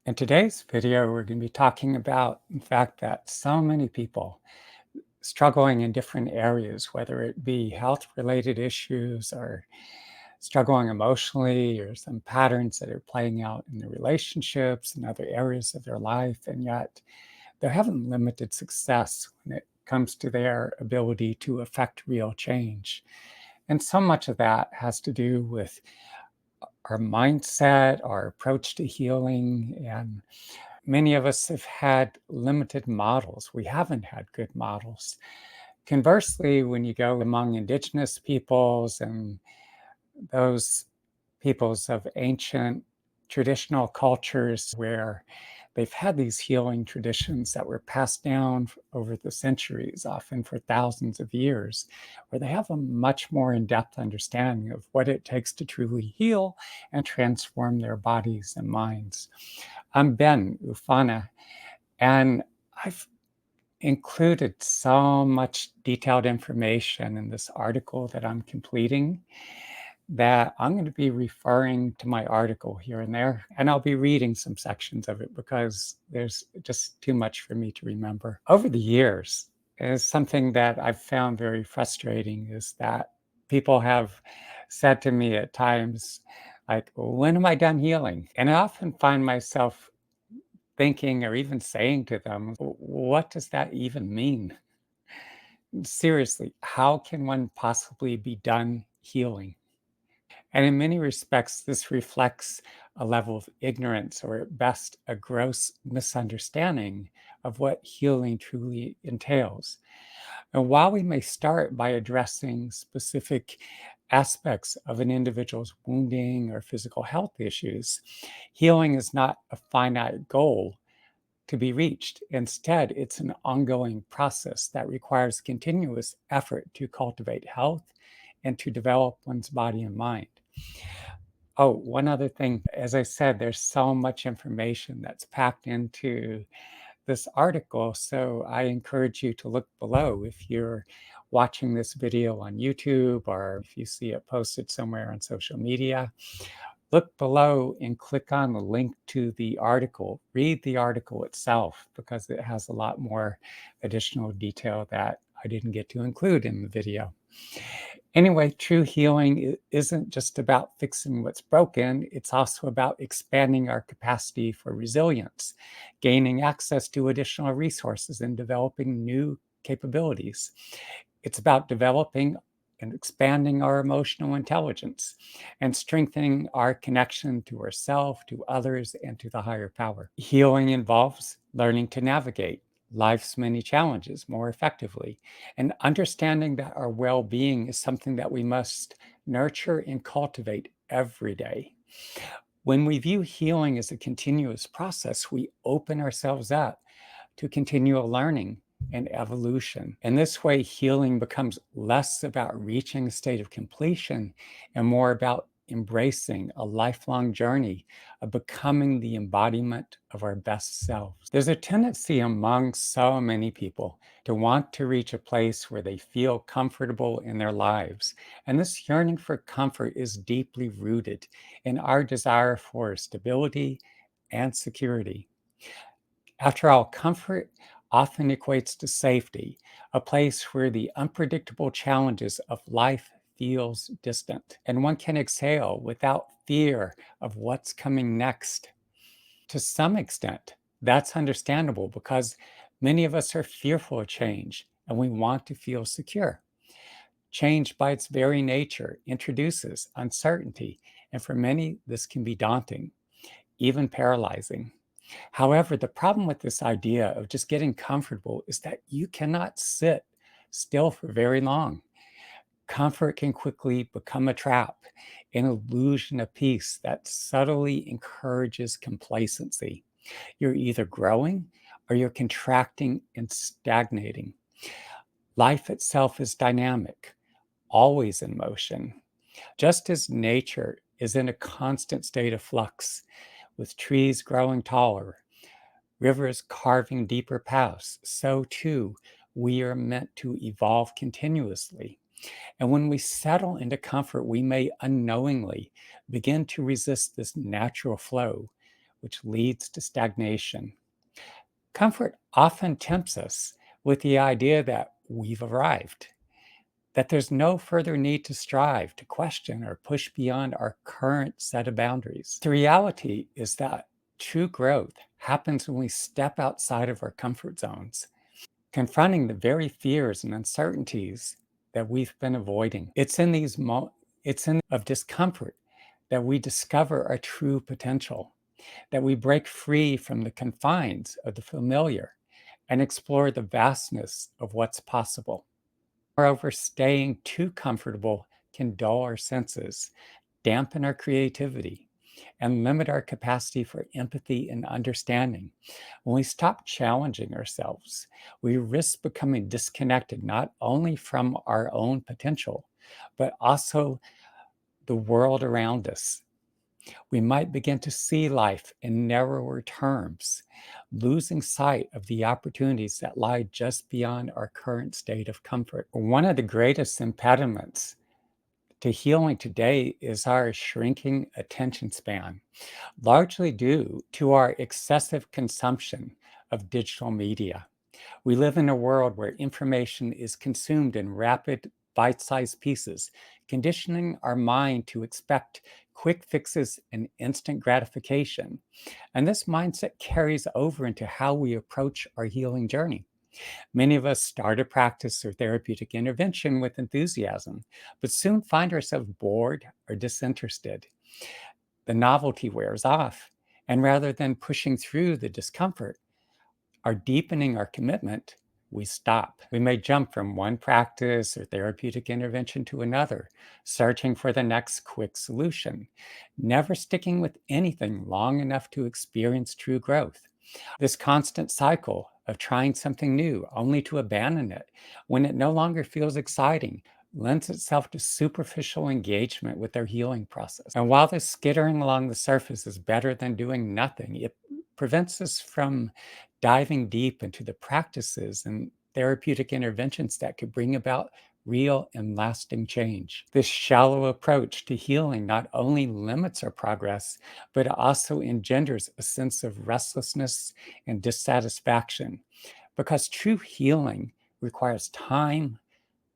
In today's video, we're going to be talking about the fact that so many people struggling in different areas, whether it be health-related issues or struggling emotionally or some patterns that are playing out in their relationships and other areas of their life, and yet they're having limited success when it comes to their ability to affect real change. And so much of that has to do with our mindset, our approach to healing, and many of us have had limited models. We haven't had good models. Conversely, when you go among indigenous peoples and those peoples of ancient traditional cultures where they've had these healing traditions that were passed down over the centuries, often for thousands of years, where they have a much more in-depth understanding of what it takes to truly heal and transform their bodies and minds. I'm Ben Ufana, and I've included so much detailed information in this article that I'm completing that I'm going to be referring to my article here and there, and I'll be reading some sections of it because there's just too much for me to remember. Over the years, is something that I've found very frustrating is that people have said to me at times, like, when am I done healing? And I often find myself thinking or even saying to them, what does that even mean? Seriously, how can one possibly be done healing? And in many respects, this reflects a level of ignorance, or at best, a gross misunderstanding of what healing truly entails. And while we may start by addressing specific aspects of an individual's wounding or physical health issues, healing is not a finite goal to be reached. Instead, it's an ongoing process that requires continuous effort to cultivate health and to develop one's body and mind. Oh, one other thing, as I said, there's so much information that's packed into this article. So I encourage you to look below if you're watching this video on YouTube or if you see it posted somewhere on social media. Look below and click on the link to the article. Read the article itself because it has a lot more additional detail that I didn't get to include in the video. Anyway, true healing isn't just about fixing what's broken, it's also about expanding our capacity for resilience, gaining access to additional resources, and developing new capabilities. It's about developing and expanding our emotional intelligence and strengthening our connection to ourselves, to others, and to the higher power. Healing involves learning to navigate life's many challenges more effectively and understanding that our well-being is something that we must nurture and cultivate every day. When we view healing as a continuous process, we open ourselves up to continual learning and evolution. In this way, healing becomes less about reaching a state of completion and more about embracing a lifelong journey of becoming the embodiment of our best selves. There's a tendency among so many people to want to reach a place where they feel comfortable in their lives. And this yearning for comfort is deeply rooted in our desire for stability and security. After all, comfort often equates to safety, a place where the unpredictable challenges of life feels distant, and one can exhale without fear of what's coming next. To some extent, that's understandable because many of us are fearful of change and we want to feel secure. Change, by its very nature, introduces uncertainty, and for many, this can be daunting, even paralyzing. However, the problem with this idea of just getting comfortable is that you cannot sit still for very long. Comfort can quickly become a trap, an illusion of peace that subtly encourages complacency. You're either growing or you're contracting and stagnating. Life itself is dynamic, always in motion. Just as nature is in a constant state of flux, with trees growing taller, rivers carving deeper paths, so too we are meant to evolve continuously. And when we settle into comfort, we may unknowingly begin to resist this natural flow, which leads to stagnation. Comfort often tempts us with the idea that we've arrived, that there's no further need to strive, to question, or push beyond our current set of boundaries. The reality is that true growth happens when we step outside of our comfort zones, confronting the very fears and uncertainties that we've been avoiding. It's in of discomfort that we discover our true potential, that we break free from the confines of the familiar and explore the vastness of what's possible. Moreover, staying too comfortable can dull our senses, dampen our creativity, and limit our capacity for empathy and understanding. When we stop challenging ourselves, we risk becoming disconnected not only from our own potential, but also the world around us. We might begin to see life in narrower terms, losing sight of the opportunities that lie just beyond our current state of comfort. One of the greatest impediments to healing today is our shrinking attention span, largely due to our excessive consumption of digital media. We live in a world where information is consumed in rapid, bite sized pieces, conditioning our mind to expect quick fixes and instant gratification. And this mindset carries over into how we approach our healing journey. Many of us start a practice or therapeutic intervention with enthusiasm, but soon find ourselves bored or disinterested. The novelty wears off. And rather than pushing through the discomfort, are deepening our commitment, we stop. We may jump from one practice or therapeutic intervention to another, searching for the next quick solution, never sticking with anything long enough to experience true growth. This constant cycle of trying something new only to abandon it when it no longer feels exciting lends itself to superficial engagement with their healing process. And while this skittering along the surface is better than doing nothing, it prevents us from diving deep into the practices and therapeutic interventions that could bring about real and lasting change. This shallow approach to healing not only limits our progress, but it also engenders a sense of restlessness and dissatisfaction because true healing requires time,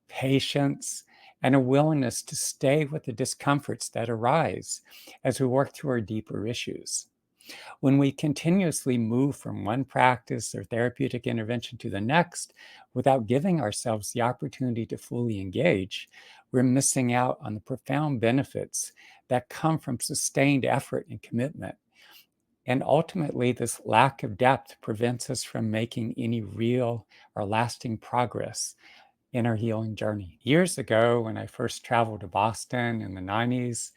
patience, and a willingness to stay with the discomforts that arise as we work through our deeper issues. When we continuously move from one practice or therapeutic intervention to the next without giving ourselves the opportunity to fully engage, we're missing out on the profound benefits that come from sustained effort and commitment. And ultimately, this lack of depth prevents us from making any real or lasting progress in our healing journey. Years ago, when I first traveled to Boston in the 90s,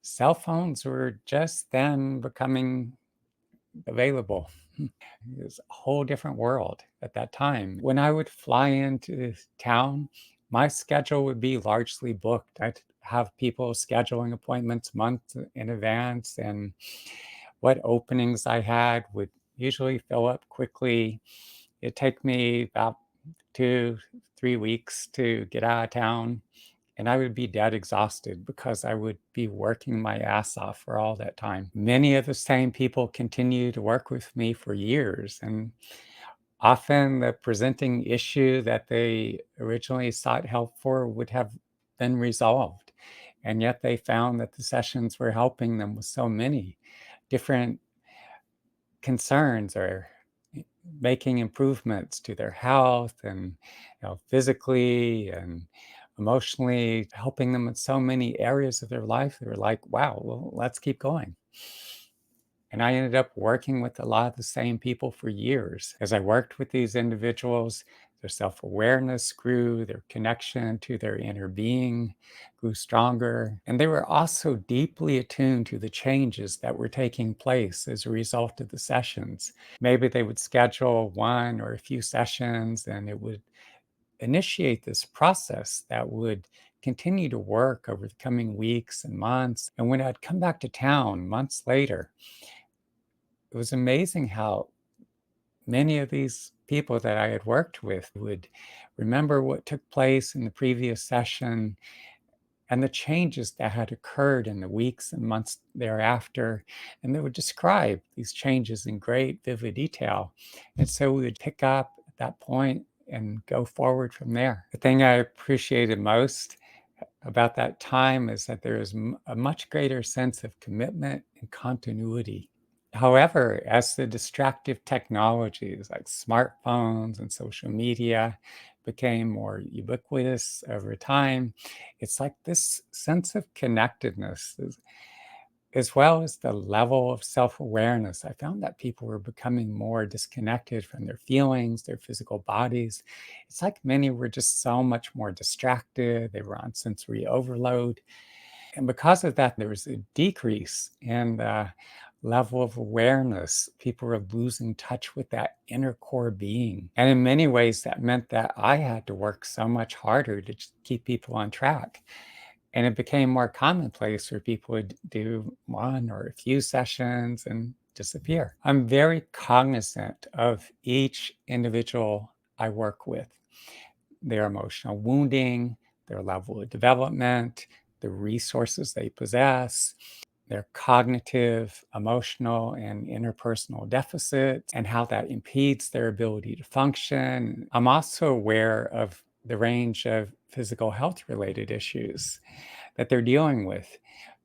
cell phones were just then becoming available. It was a whole different world at that time. When I would fly into town, my schedule would be largely booked. I'd have people scheduling appointments months in advance, and what openings I had would usually fill up quickly. It'd take me about 2, 3 weeks to get out of town, and I would be dead exhausted because I would be working my ass off for all that time. Many of the same people continue to work with me for years, and often the presenting issue that they originally sought help for would have been resolved. And yet they found that the sessions were helping them with so many different concerns or making improvements to their health and physically and emotionally, helping them in so many areas of their life. They were like, wow, well, let's keep going. And I ended up working with a lot of the same people for years. As I worked with these individuals, their self awareness grew, their connection to their inner being grew stronger. And they were also deeply attuned to the changes that were taking place as a result of the sessions. Maybe they would schedule one or a few sessions, and it would initiate this process that would continue to work over the coming weeks and months. And when I'd come back to town months later, it was amazing how many of these people that I had worked with would remember what took place in the previous session and the changes that had occurred in the weeks and months thereafter. And they would describe these changes in great, vivid detail. And so we would pick up at that point and go forward from there. The thing I appreciated most about that time is that there is a much greater sense of commitment and continuity. However, as the distractive technologies like smartphones and social media became more ubiquitous over time, it's like this sense of connectedness, as well as the level of self awareness. I found that people were becoming more disconnected from their feelings, their physical bodies. It's like many were just so much more distracted, they were on sensory overload. And because of that, there was a decrease in the level of awareness. People were losing touch with that inner core being. And in many ways, that meant that I had to work so much harder to just keep people on track. And it became more commonplace for people would do one or a few sessions and disappear. I'm very cognizant of each individual I work with, their emotional wounding, their level of development, the resources they possess, their cognitive, emotional, and interpersonal deficits, and how that impedes their ability to function. I'm also aware of the range of physical health related issues that they're dealing with,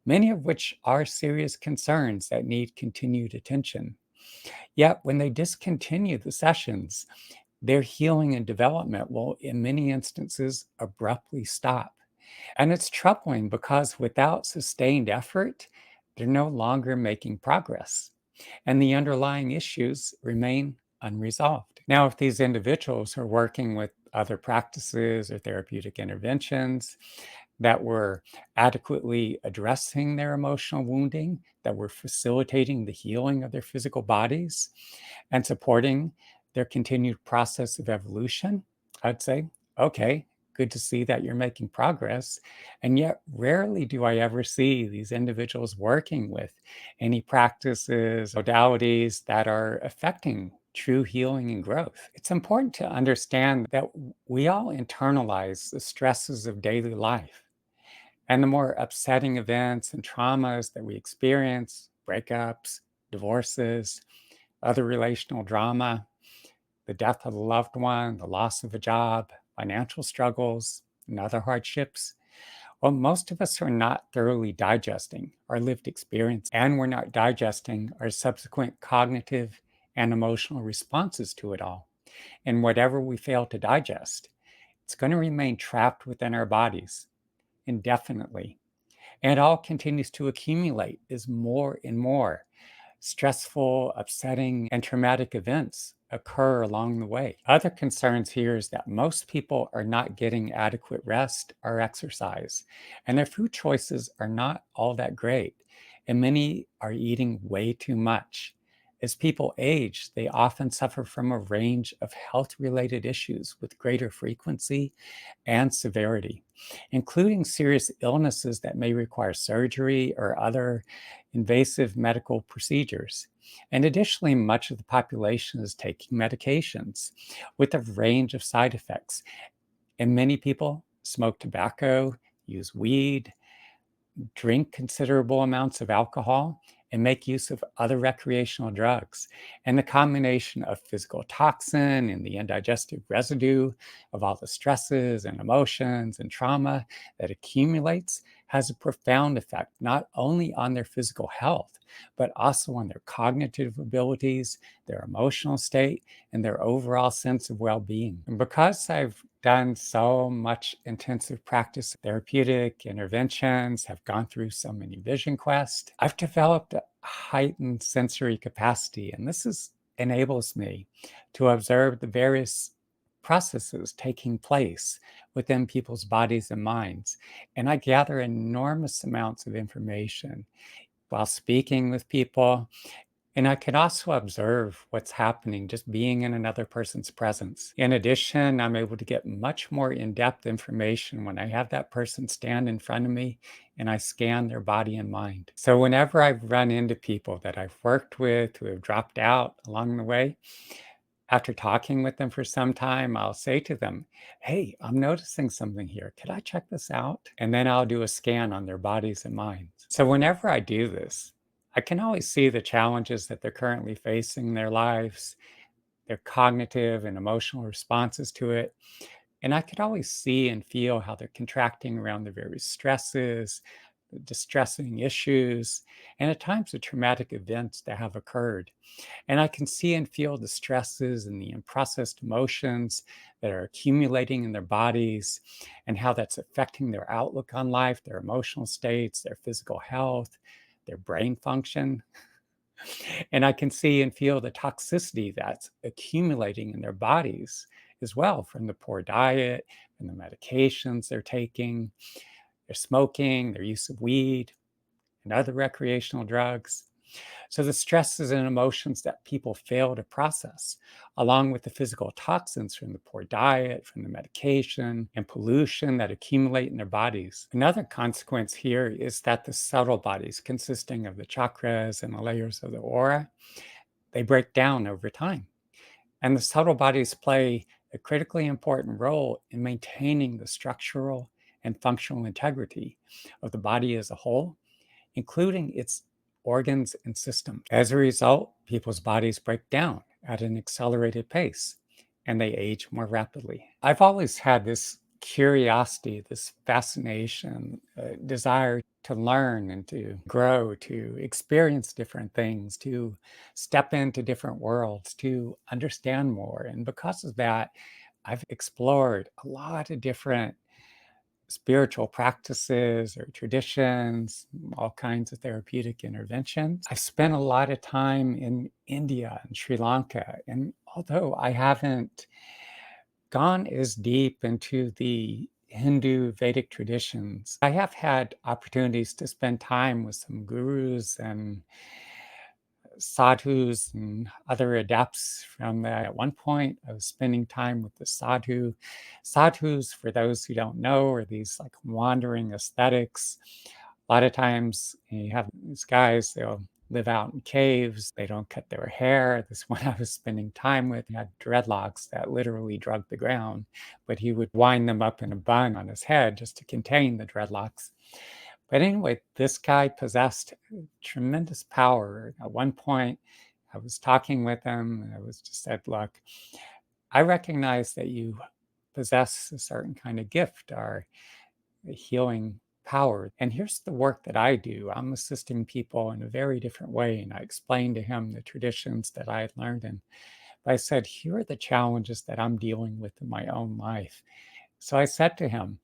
many of which are serious concerns that need continued attention. Yet, when they discontinue the sessions, their healing and development will, in many instances, abruptly stop. And it's troubling because without sustained effort, they're no longer making progress, and the underlying issues remain unresolved. Now, if these individuals are working with other practices or therapeutic interventions that were adequately addressing their emotional wounding, that were facilitating the healing of their physical bodies, and supporting their continued process of evolution, I'd say, okay, good to see that you're making progress. And yet, rarely do I ever see these individuals working with any practices, modalities that are affecting true healing and growth. It's important to understand that we all internalize the stresses of daily life. And the more upsetting events and traumas that we experience, breakups, divorces, other relational drama, the death of a loved one, the loss of a job, financial struggles, and other hardships, well, most of us are not thoroughly digesting our lived experience, and we're not digesting our subsequent cognitive and emotional responses to it all. And whatever we fail to digest, it's going to remain trapped within our bodies indefinitely. And it all continues to accumulate as more and more stressful, upsetting, and traumatic events occur along the way. Other concerns here is that most people are not getting adequate rest or exercise, and their food choices are not all that great, and many are eating way too much. As people age, they often suffer from a range of health related issues with greater frequency and severity, including serious illnesses that may require surgery or other invasive medical procedures. And additionally, much of the population is taking medications with a range of side effects. And many people smoke tobacco, use weed, drink considerable amounts of alcohol, and make use of other recreational drugs. And the combination of physical toxin and the indigestive residue of all the stresses and emotions and trauma that accumulates has a profound effect not only on their physical health, but also on their cognitive abilities, their emotional state, and their overall sense of well being. And because I've done so much intensive practice, therapeutic interventions, have gone through so many vision quests, I've developed a heightened sensory capacity. And enables me to observe the various processes taking place within people's bodies and minds. And I gather enormous amounts of information while speaking with people, and I can also observe what's happening just being in another person's presence. In addition, I'm able to get much more in depth information when I have that person stand in front of me and I scan their body and mind. So, whenever I've run into people that I've worked with who have dropped out along the way, After talking with them for some time, I'll say to them, "Hey, I'm noticing something here. Could I check this out?" And then I'll do a scan on their bodies and minds. So whenever I do this, I can always see the challenges that they're currently facing in their lives, their cognitive and emotional responses to it. And I could always see and feel how they're contracting around the various stresses, the distressing issues, and at times the traumatic events that have occurred. And I can see and feel the stresses and the unprocessed emotions that are accumulating in their bodies and how that's affecting their outlook on life, their emotional states, their physical health, their brain function. And I can see and feel the toxicity that's accumulating in their bodies as well from the poor diet and the medications they're taking, their smoking, their use of weed and other recreational drugs. So the stresses and emotions that people fail to process, along with the physical toxins from the poor diet, from the medication, and pollution that accumulate in their bodies. Another consequence here is that the subtle bodies, consisting of the chakras and the layers of the aura, they break down over time. And the subtle bodies play a critically important role in maintaining the structural and functional integrity of the body as a whole, including its organs and systems. As a result, people's bodies break down at an accelerated pace and they age more rapidly. I've always had this curiosity, this fascination, desire to learn and to grow, to experience different things, to step into different worlds, to understand more. And because of that, I've explored a lot of different spiritual practices or traditions, all kinds of therapeutic interventions. I've spent a lot of time in India and Sri Lanka. And although I haven't gone as deep into the Hindu Vedic traditions, I have had opportunities to spend time with some gurus and sadhus and other adepts from that. At one point, I was spending time with the sadhu. Sadhus, for those who don't know, are these like wandering aesthetics. A lot of times you have these guys, they'll live out in caves. They don't cut their hair. This one I was spending time with had dreadlocks that literally drug the ground, but he would wind them up in a bun on his head just to contain the dreadlocks. But anyway, this guy possessed tremendous power. At one point, I was talking with him and I was just said, look, I recognize that you possess a certain kind of gift or a healing power. And here's the work that I do. I'm assisting people in a very different way. And I explained to him the traditions that I had learned. And I said, here are the challenges that I'm dealing with in my own life. So I said to him,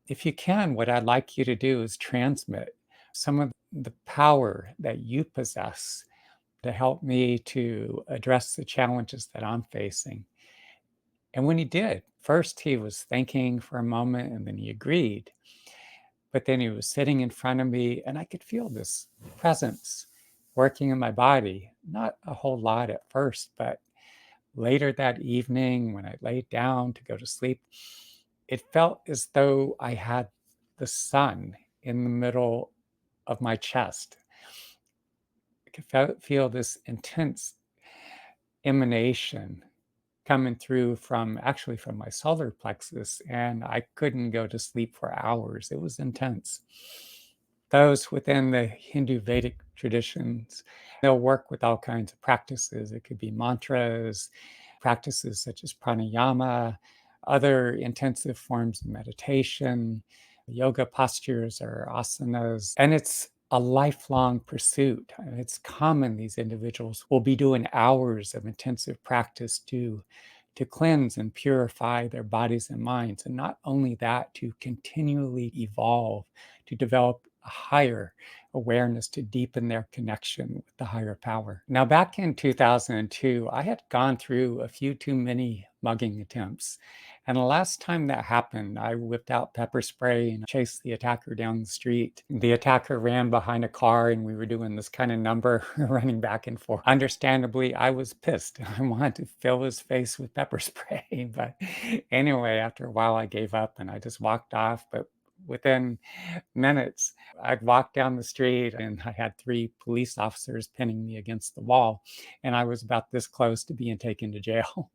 if you can, what I'd like you to do is transmit some of the power that you possess to help me to address the challenges that I'm facing. And when he did, first he was thinking for a moment and then he agreed. But then he was sitting in front of me and I could feel this presence working in my body. Not a whole lot at first, but later that evening when I laid down to go to sleep, it felt as though I had the sun in the middle of my chest. I could feel this intense emanation coming through from actually from my solar plexus, and I couldn't go to sleep for hours. It was intense. Those within the Hindu Vedic traditions, they'll work with all kinds of practices. It could be mantras, practices such as pranayama, other intensive forms of meditation, yoga postures or asanas. And it's a lifelong pursuit. And it's common these individuals will be doing hours of intensive practice to cleanse and purify their bodies and minds. And not only that, to continually evolve, to develop a higher awareness, to deepen their connection with the higher power. Now, back in 2002, I had gone through a few too many mugging attempts. And the last time that happened, I whipped out pepper spray and chased the attacker down the street. The attacker ran behind a car and we were doing this kind of number, running back and forth. Understandably, I was pissed. I wanted to fill his face with pepper spray. But anyway, after a while, I gave up and I just walked off. But within minutes. I'd walk down the street and I had three police officers pinning me against the wall, and I was about this close to being taken to jail.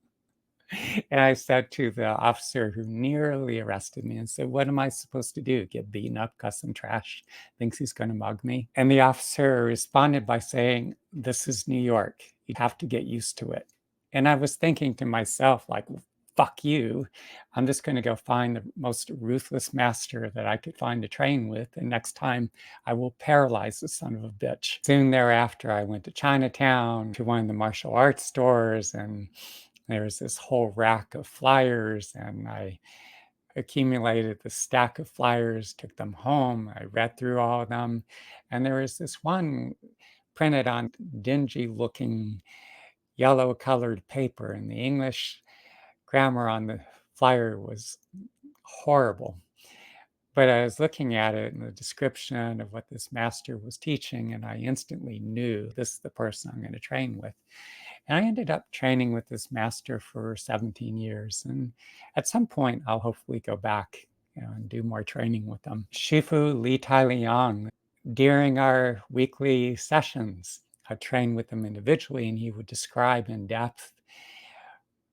And I said to the officer who nearly arrested me and said, "What am I supposed to do? Get beaten up because some trash thinks he's going to mug me?" And the officer responded by saying, "This is New York. You have to get used to it." And I was thinking to myself, like, fuck you. I'm just going to go find the most ruthless master that I could find to train with. And next time I will paralyze the son of a bitch. Soon thereafter, I went to Chinatown to one of the martial arts stores, and there was this whole rack of flyers, and I accumulated the stack of flyers, took them home. I read through all of them, and there was this one printed on dingy looking yellow colored paper, and the English grammar on the flyer was horrible. But I was looking at it and the description of what this master was teaching, and I instantly knew this is the person I'm going to train with. And I ended up training with this master for 17 years. And at some point, I'll hopefully go back, and do more training with them. Shifu Li Tai Liang, during our weekly sessions, I trained with him individually, and he would describe in depth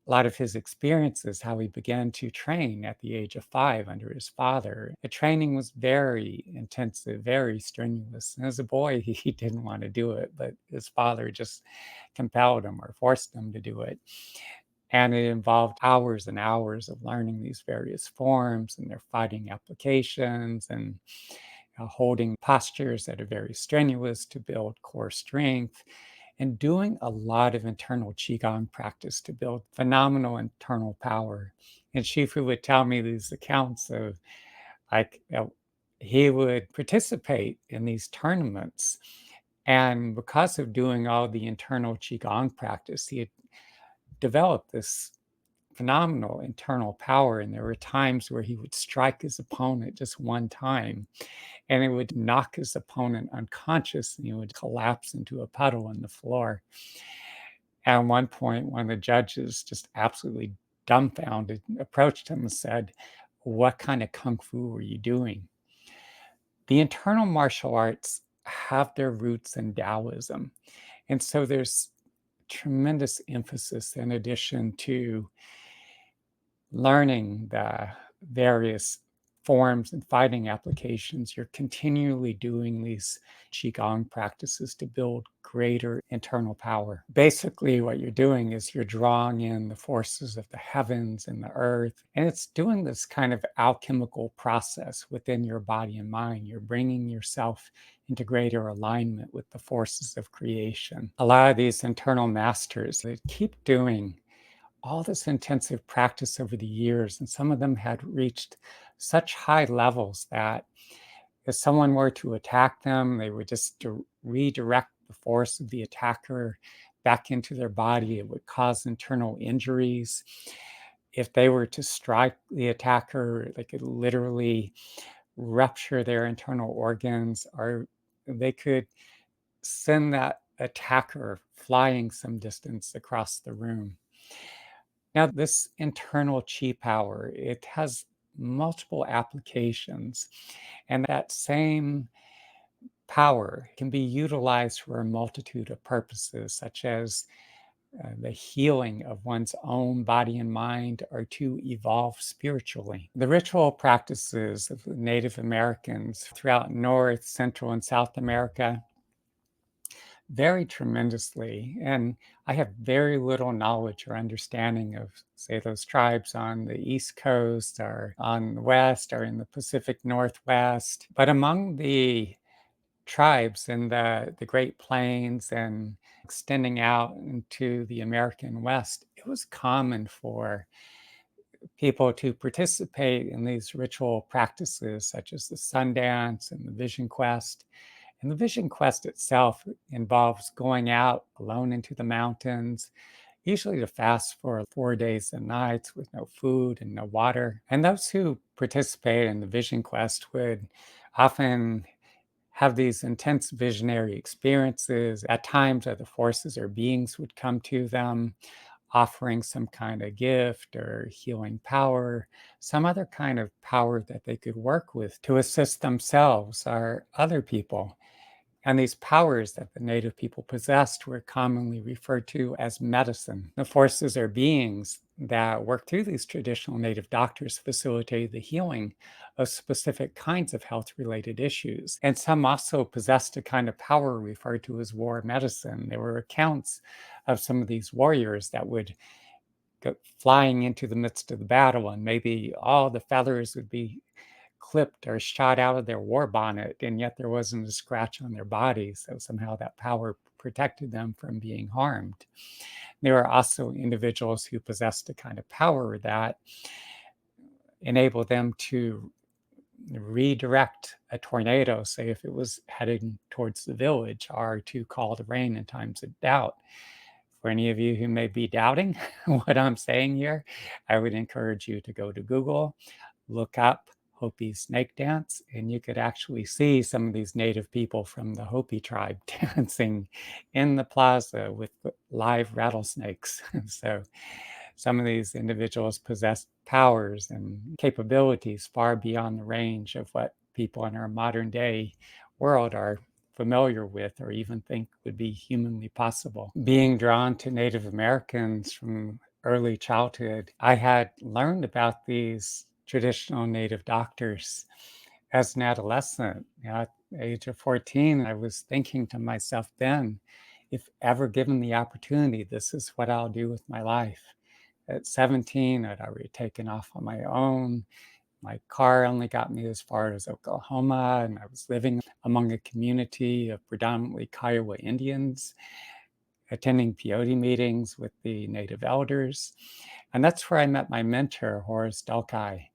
a lot of his experiences, how he began to train at the age of 5 under his father. The training was very intensive, very strenuous. And as a boy, he didn't want to do it, but his father just compelled him or forced him to do it. And it involved hours and hours of learning these various forms and their fighting applications, and holding postures that are very strenuous to build core strength, and doing a lot of internal qigong practice to build phenomenal internal power. And Shifu would tell me these accounts of, like, he would participate in these tournaments, and because of doing all the internal qigong practice, he had developed this phenomenal internal power. And there were times where he would strike his opponent just one time, and it would knock his opponent unconscious, and he would collapse into a puddle on the floor. At one point, one of the judges, just absolutely dumbfounded, approached him and said, "What kind of kung fu were you doing?" The internal martial arts have their roots in Taoism. And so there's tremendous emphasis, in addition to learning the various forms and fighting applications, you're continually doing these qigong practices to build greater internal power. Basically, what you're doing is you're drawing in the forces of the heavens and the earth, and it's doing this kind of alchemical process within your body and mind. You're bringing yourself into greater alignment with the forces of creation. A lot of these internal masters, they keep doing all this intensive practice over the years, and some of them had reached such high levels that if someone were to attack them, they would just redirect the force of the attacker back into their body. It would cause internal injuries. If they were to strike the attacker, they could literally rupture their internal organs, or they could send that attacker flying some distance across the room. Now, this internal chi power, it has multiple applications, and that same power can be utilized for a multitude of purposes, such as the healing of one's own body and mind, or to evolve spiritually. The ritual practices of the Native Americans throughout North, Central, and South America vary tremendously. And I have very little knowledge or understanding of, say, those tribes on the East Coast or on the West or in the Pacific Northwest. But among the tribes in the Great Plains and extending out into the American West, it was common for people to participate in these ritual practices such as the sun dance and the vision quest. And the vision quest itself involves going out alone into the mountains, usually to fast for 4 days and nights with no food and no water. And those who participate in the vision quest would often have these intense visionary experiences. At times, other forces or beings would come to them. offering some kind of gift or healing power, some other kind of power that they could work with to assist themselves or other people. And these powers that the native people possessed were commonly referred to as medicine. The forces or beings that worked through these traditional native doctors facilitated the healing of specific kinds of health related issues. And some also possessed a kind of power referred to as war medicine. There were accounts of some of these warriors that would go flying into the midst of the battle, and maybe all the feathers would be clipped or shot out of their war bonnet, and yet there wasn't a scratch on their body. So somehow that power protected them from being harmed. There are also individuals who possessed a kind of power that enabled them to redirect a tornado, say if it was heading towards the village, or to call the rain in times of doubt. For any of you who may be doubting what I'm saying here, I would encourage you to go to Google, look up Hopi snake dance, and you could actually see some of these native people from the Hopi tribe dancing in the plaza with live rattlesnakes. So some of these individuals possess powers and capabilities far beyond the range of what people in our modern day world are familiar with or even think would be humanly possible. Being drawn to Native Americans from early childhood, I had learned about these traditional Native doctors as an adolescent. At the age of 14, I was thinking to myself then, if ever given the opportunity, this is what I'll do with my life. At 17, I'd already taken off on my own. My car only got me as far as Oklahoma, and I was living among a community of predominantly Kiowa Indians, attending peyote meetings with the native elders. And that's where I met my mentor, Horace Delkai.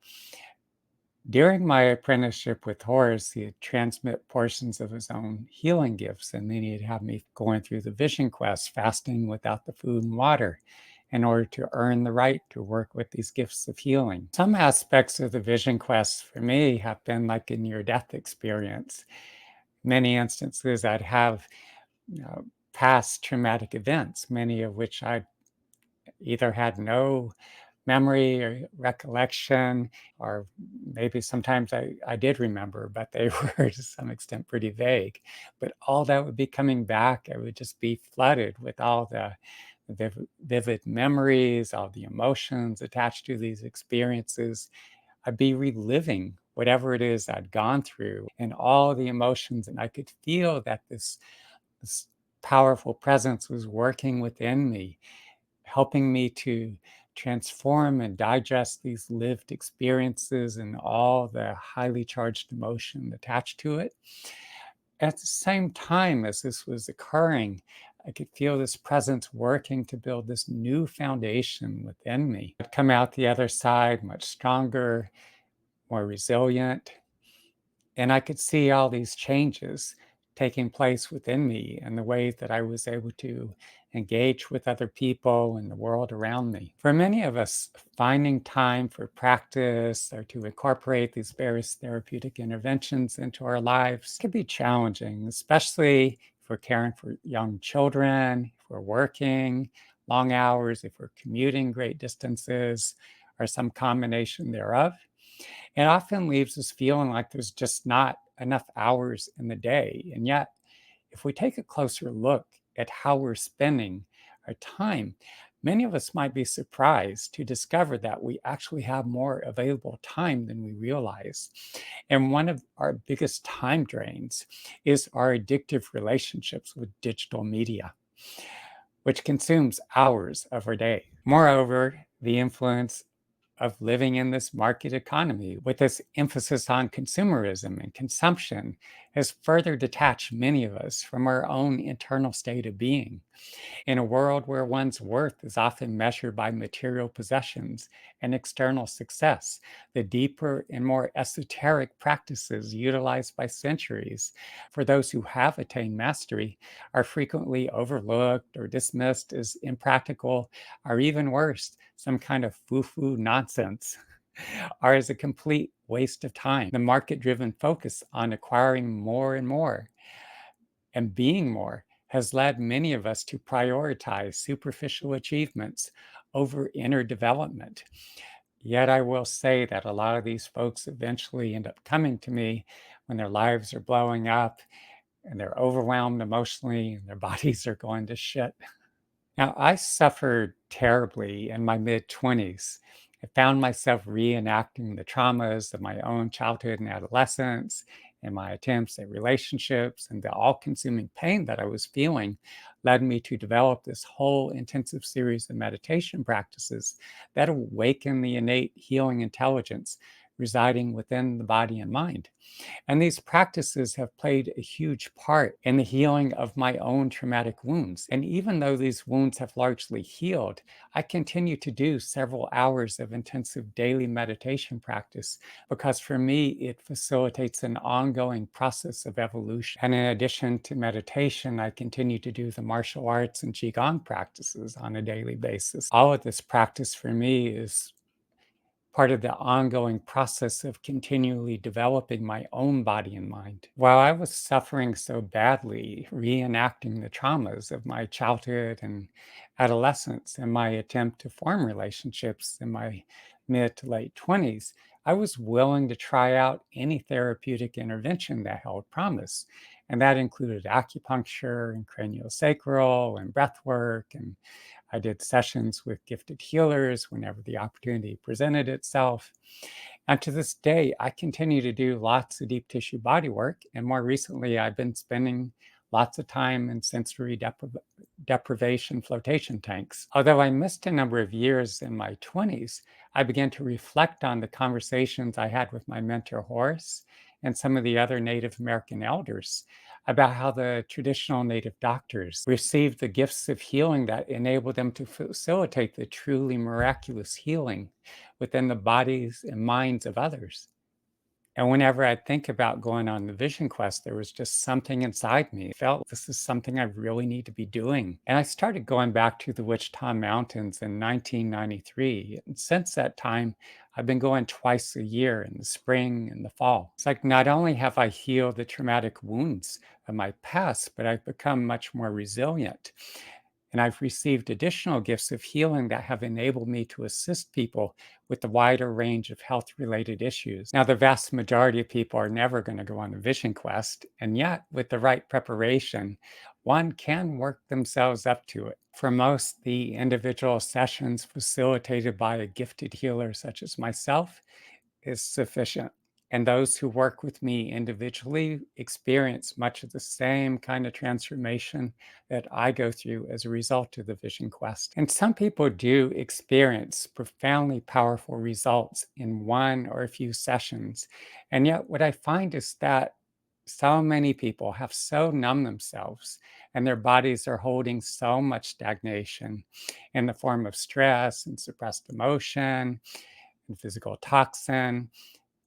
During my apprenticeship with Horace, he'd transmit portions of his own healing gifts, and then he'd have me going through the vision quest, fasting without the food and water, in order to earn the right to work with these gifts of healing. Some aspects of the vision quest for me have been like a near death experience. Many instances, I'd have past traumatic events, many of which I either had no memory or recollection, or maybe sometimes I did remember, but they were to some extent pretty vague. But all that would be coming back. I would just be flooded with all the vivid memories, all the emotions attached to these experiences. I'd be reliving whatever it is I'd gone through and all the emotions, and I could feel that this powerful presence was working within me, helping me to transform and digest these lived experiences and all the highly charged emotion attached to it. At the same time as this was occurring, I could feel this presence working to build this new foundation within me. I'd come out the other side much stronger, more resilient, and I could see all these changes taking place within me and the way that I was able to engage with other people and the world around me. For many of us, finding time for practice or to incorporate these various therapeutic interventions into our lives can be challenging, especially if we're caring for young children, if we're working long hours, if we're commuting great distances, or some combination thereof. It often leaves us feeling like there's just not enough hours in the day. And yet, if we take a closer look at how we're spending our time, many of us might be surprised to discover that we actually have more available time than we realize. And one of our biggest time drains is our addictive relationships with digital media, which consumes hours of our day. Moreover, the influence of living in this market economy with this emphasis on consumerism and consumption has further detached many of us from our own internal state of being. In a world where one's worth is often measured by material possessions and external success, the deeper and more esoteric practices utilized by centuries for those who have attained mastery are frequently overlooked or dismissed as impractical, or even worse, some kind of foo-foo nonsense, or as a complete waste of time. The market driven focus on acquiring more and more and being more has led many of us to prioritize superficial achievements over inner development. Yet I will say that a lot of these folks eventually end up coming to me when their lives are blowing up and they're overwhelmed emotionally and their bodies are going to shit. Now, I suffered terribly in my mid 20s. I found myself reenacting the traumas of my own childhood and adolescence, and my attempts at relationships, and the all consuming pain that I was feeling led me to develop this whole intensive series of meditation practices that awaken the innate healing intelligence residing within the body and mind. And these practices have played a huge part in the healing of my own traumatic wounds. And even though these wounds have largely healed, I continue to do several hours of intensive daily meditation practice because for me, it facilitates an ongoing process of evolution. And in addition to meditation, I continue to do the martial arts and Qigong practices on a daily basis. All of this practice for me is part of the ongoing process of continually developing my own body and mind. While I was suffering so badly, reenacting the traumas of my childhood and adolescence and my attempt to form relationships in my mid to late 20s, I was willing to try out any therapeutic intervention that held promise. And that included acupuncture and craniosacral and breath work, and I did sessions with gifted healers whenever the opportunity presented itself. And to this day, I continue to do lots of deep tissue body work. And more recently, I've been spending lots of time in sensory deprivation flotation tanks. Although I missed a number of years in my 20s, I began to reflect on the conversations I had with my mentor, Horace, and some of the other Native American elders about how the traditional Native doctors received the gifts of healing that enabled them to facilitate the truly miraculous healing within the bodies and minds of others. And whenever I think about going on the vision quest, there was just something inside me. Felt this is something I really need to be doing. And I started going back to the Wichita Mountains in 1993. And since that time, I've been going twice a year in the spring and the fall. It's like not only have I healed the traumatic wounds of my past, but I've become much more resilient. And I've received additional gifts of healing that have enabled me to assist people with the wider range of health related issues. Now, the vast majority of people are never going to go on a vision quest, and yet, with the right preparation, one can work themselves up to it. For most, the individual sessions facilitated by a gifted healer such as myself is sufficient. And those who work with me individually experience much of the same kind of transformation that I go through as a result of the vision quest. And some people do experience profoundly powerful results in one or a few sessions. And yet, what I find is that so many people have so numbed themselves and their bodies are holding so much stagnation in the form of stress and suppressed emotion and physical toxin.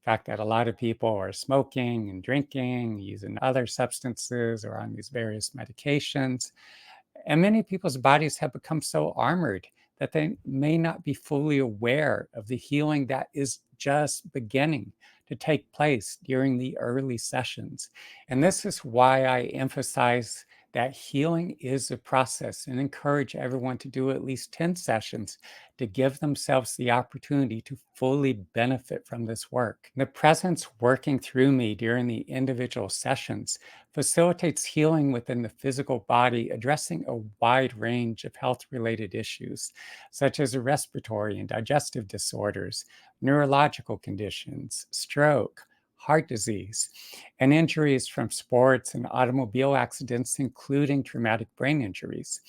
Fact that a lot of people are smoking and drinking, using other substances, or on these various medications. And many people's bodies have become so armored that they may not be fully aware of the healing that is just beginning to take place during the early sessions. And this is why I emphasize that healing is a process and encourage everyone to do at least 10 sessions to give themselves the opportunity to fully benefit from this work. The presence working through me during the individual sessions facilitates healing within the physical body, addressing a wide range of health related issues, such as respiratory and digestive disorders, neurological conditions, stroke, heart disease, and injuries from sports and automobile accidents, including traumatic brain injuries.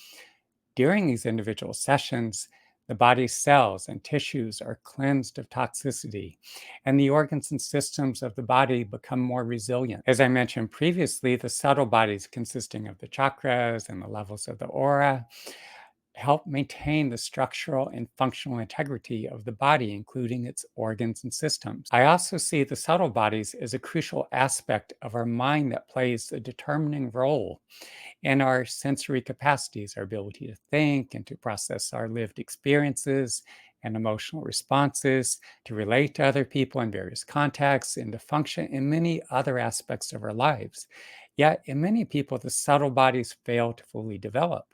During these individual sessions, the body's cells and tissues are cleansed of toxicity, and the organs and systems of the body become more resilient. As I mentioned previously, the subtle bodies consisting of the chakras and the levels of the aura help maintain the structural and functional integrity of the body, including its organs and systems. I also see the subtle bodies as a crucial aspect of our mind that plays a determining role in our sensory capacities, our ability to think and to process our lived experiences and emotional responses, to relate to other people in various contexts, and to function in many other aspects of our lives. Yet, in many people, the subtle bodies fail to fully develop,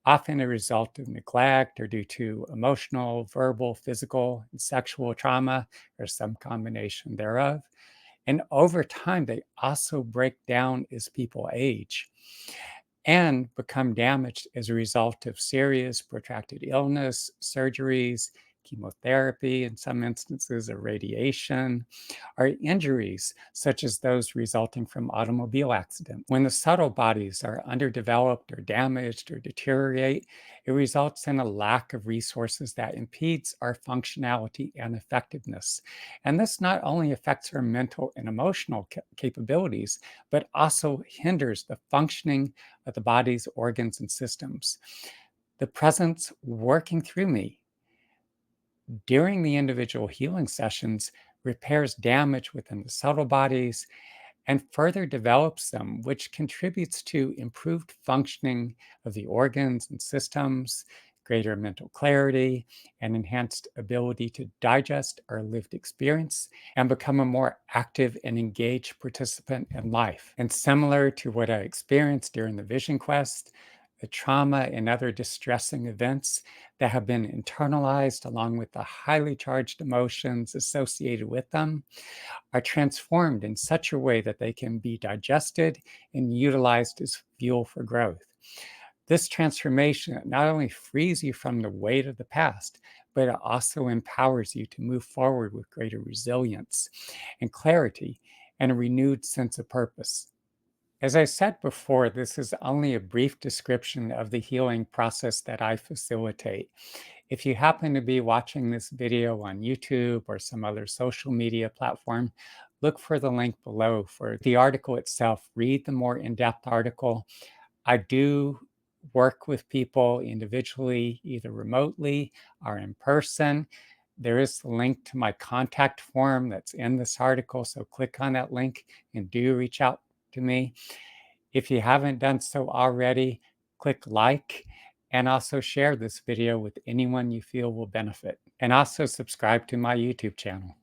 often a result of neglect or due to emotional, verbal, physical, and sexual trauma, or some combination thereof. And over time, they also break down as people age and become damaged as a result of serious protracted illness, surgeries, chemotherapy, in some instances, or radiation, or injuries such as those resulting from automobile accidents. When the subtle bodies are underdeveloped or damaged or deteriorate, it results in a lack of resources that impedes our functionality and effectiveness. And this not only affects our mental and emotional capabilities, but also hinders the functioning of the body's organs and systems. The presence working through me during the individual healing sessions repairs damage within the subtle bodies and further develops them, which contributes to improved functioning of the organs and systems, greater mental clarity, and enhanced ability to digest our lived experience and become a more active and engaged participant in life. And similar to what I experienced during the Vision Quest, the trauma and other distressing events that have been internalized, along with the highly charged emotions associated with them, are transformed in such a way that they can be digested and utilized as fuel for growth. This transformation not only frees you from the weight of the past, but it also empowers you to move forward with greater resilience and clarity and a renewed sense of purpose. As I said before, this is only a brief description of the healing process that I facilitate. If you happen to be watching this video on YouTube or some other social media platform, look for the link below for the article itself. Read the more in depth article. I do work with people individually, either remotely or in person. There is a link to my contact form that's in this article, so click on that link and do reach out to me. If you haven't done so already, click like and also share this video with anyone you feel will benefit. And also subscribe to my YouTube channel.